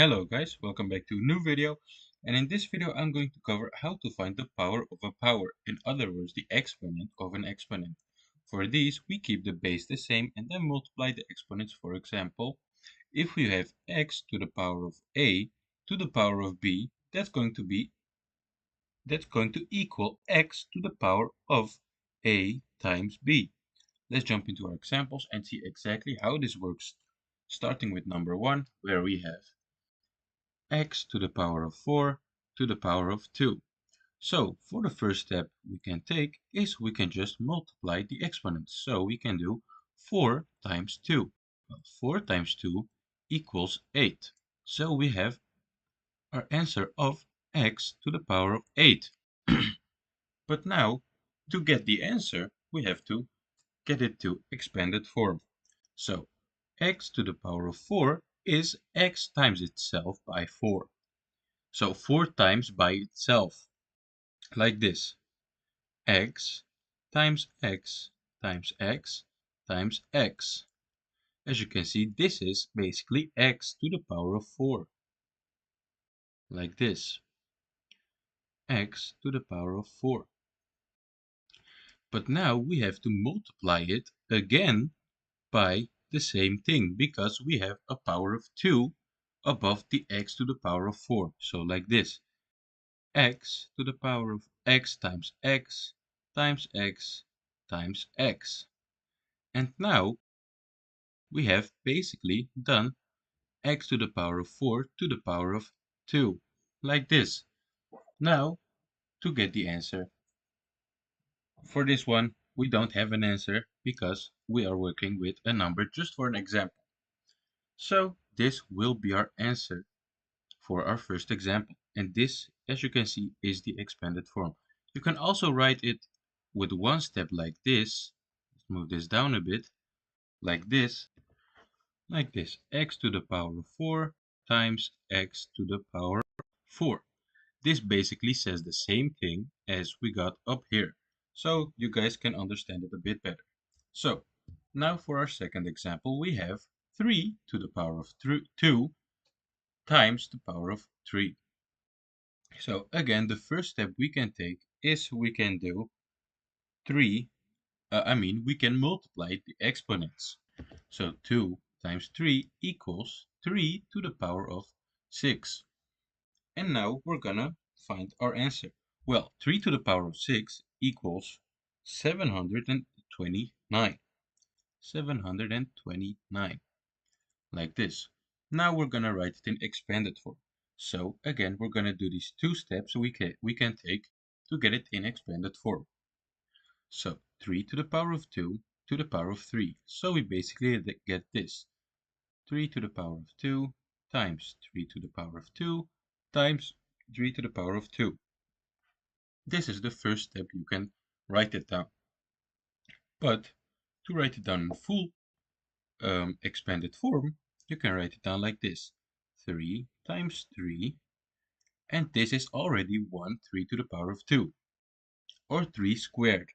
Hello guys, welcome back to a new video, and in this video I'm going to cover how to find the power of a power, in other words the exponent of an exponent. For these we keep the base the same and then multiply the exponents. For example, if we have x to the power of a to the power of b, that's going to equal x to the power of a times b. Let's jump into our examples and see exactly how this works, starting with number 1, where we have x to the power of 4 to the power of 2. So for the first step we can take is we can just multiply the exponents. So we can do 4 times 2. Well, 4 times 2 equals 8. So we have our answer of x to the power of 8. But now, to get the answer, we have to get it to expanded form. So x to the power of 4 is x times itself by 4. So 4 times by itself, like this. X times x times x times x. As you can see, this is basically x to the power of 4. Like this. X to the power of 4. But now we have to multiply it again by the same thing, because we have a power of 2 above the x to the power of 4. So like this. X to the power of x times x times x times x. And now we have basically done x to the power of 4 to the power of 2, like this. Now, to get the answer. For this one, we don't have an answer because we are working with a number just for an example. So this will be our answer for our first example. And this, as you can see, is the expanded form. You can also write it with one step like this. Let's move this down a bit. Like this. X to the power of 4 times x to the power of 4. This basically says the same thing as we got up here. So you guys can understand it a bit better. So now for our second example, we have 3 to the power of 2 times the power of 3. So again, the first step we can take is we can do we can multiply the exponents. So 2 times 3 equals 3 to the power of 6. And now we're gonna find our answer. Well, 3 to the power of 6 equals 729. 729. Like this. Now we're gonna write it in expanded form. So again, we're gonna do these two steps we can take to get it in expanded form. So 3 to the power of 2 to the power of 3. So we basically get this. 3 to the power of 2 times 3 to the power of 2 times 3 to the power of 2. This is the first step. You can write it down. But to write it down in full expanded form, you can write it down like this. 3 times 3. And this is already 3 to the power of 2. Or 3 squared.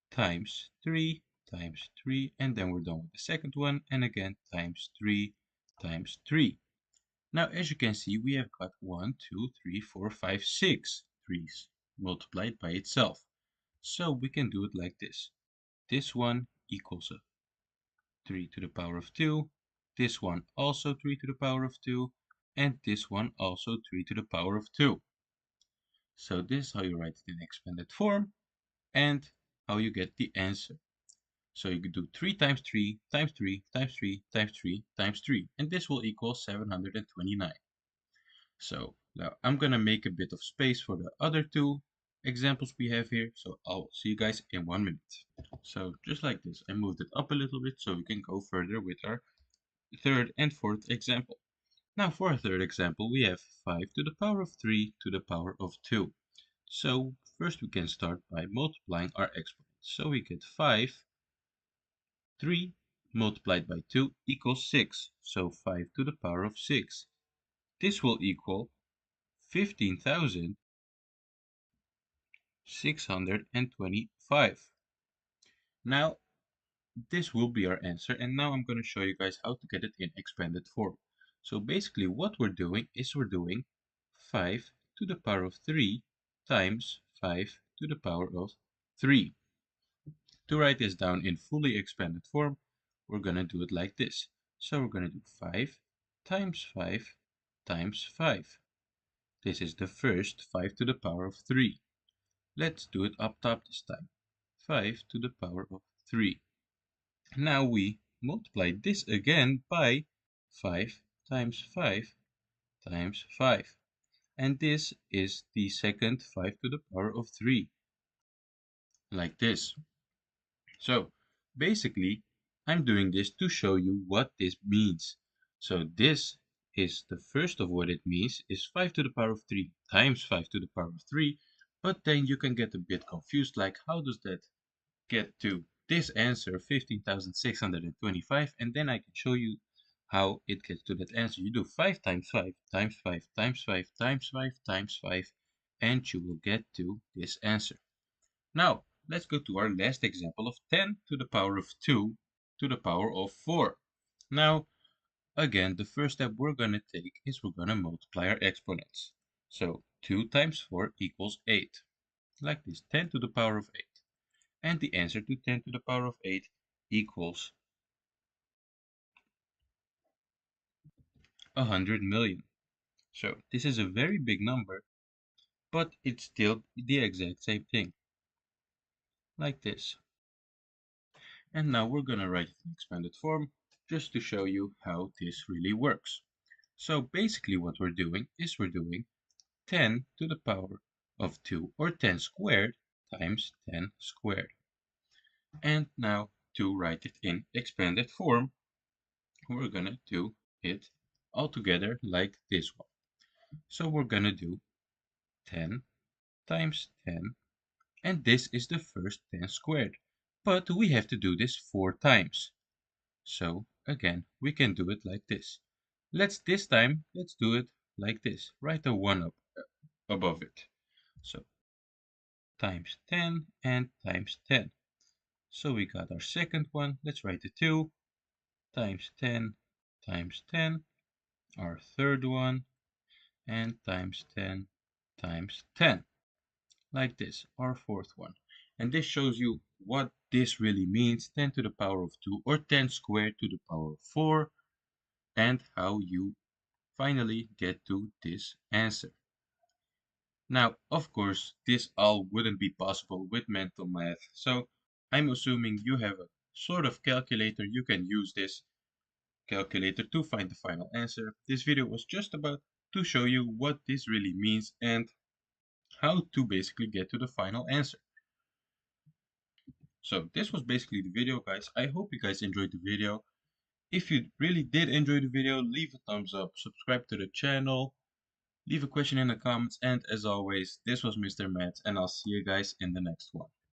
Times 3 times 3. And then we're done with the second one. And again times 3 times 3. Now, as you can see, we have got 1, 2, 3, 4, 5, 6 3's multiplied by itself. So we can do it like this. This one equals a 3 to the power of 2. This one also 3 to the power of 2. And this one also 3 to the power of 2. So this is how you write it in expanded form and how you get the answer. So you could do 3 times 3 times 3 times 3 times 3 times 3. And this will equal 729. So now I'm going to make a bit of space for the other two examples we have here. So I'll see you guys in 1 minute. So just like this, I moved it up a little bit so we can go further with our third and fourth example. Now for our third example, we have 5 to the power of 3 to the power of 2. So first we can start by multiplying our exponents. So we get 3 multiplied by 2 equals 6. So 5 to the power of 6. This will equal 15,625. Now this will be our answer, and now I'm going to show you guys how to get it in expanded form. So basically what we're doing is we're doing 5 to the power of 3 times 5 to the power of 3. To write this down in fully expanded form, we're going to do it like this. So we're going to do 5 times 5 times 5. This is the first 5 to the power of 3. Let's do it up top this time. 5 to the power of 3. Now we multiply this again by 5 times 5 times 5. And this is the second 5 to the power of 3, like this. So basically, I'm doing this to show you what this means. So this is the first of what it means is 5 to the power of 3 times 5 to the power of 3. But then you can get a bit confused, like how does that get to this answer, 15,625, and then I can show you how it gets to that answer. You do 5 times 5 times 5 times 5 times 5 times 5, and you will get to this answer. Now, let's go to our last example of 10 to the power of 2 to the power of 4. Now, again, the first step we're going to take is we're going to multiply our exponents. So 2 times 4 equals 8, like this, 10 to the power of 8. And the answer to 10 to the power of 8 equals 100 million. So this is a very big number, but it's still the exact same thing, like this. And now we're going to write it in expanded form just to show you how this really works. So basically what we're doing is we're doing 10 to the power of 2, or 10 squared, times 10 squared. And now to write it in expanded form, we're going to do it all together like this one. So we're going to do 10 times 10, and this is the first 10 squared. But we have to do this 4 times. So again, we can do it like this. Let's do it like this. Write a 1 up above it. So times 10 and times 10. So we got our second one. Let's write the 2 times 10 times 10. Our third one, and times 10 times 10. Like this, our fourth one. And this shows you what this really means, 10 to the power of 2, or 10 squared to the power of 4, and how you finally get to this answer. Now, of course, this all wouldn't be possible with mental math, so I'm assuming you have a sort of calculator. You can use this calculator to find the final answer. This video was just about to show you what this really means and how to basically get to the final answer. So this was basically the video, guys. I hope you guys enjoyed the video. If you really did enjoy the video, leave a thumbs up, subscribe to the channel, leave a question in the comments, and as always, this was Mr. Mathz, and I'll see you guys in the next one.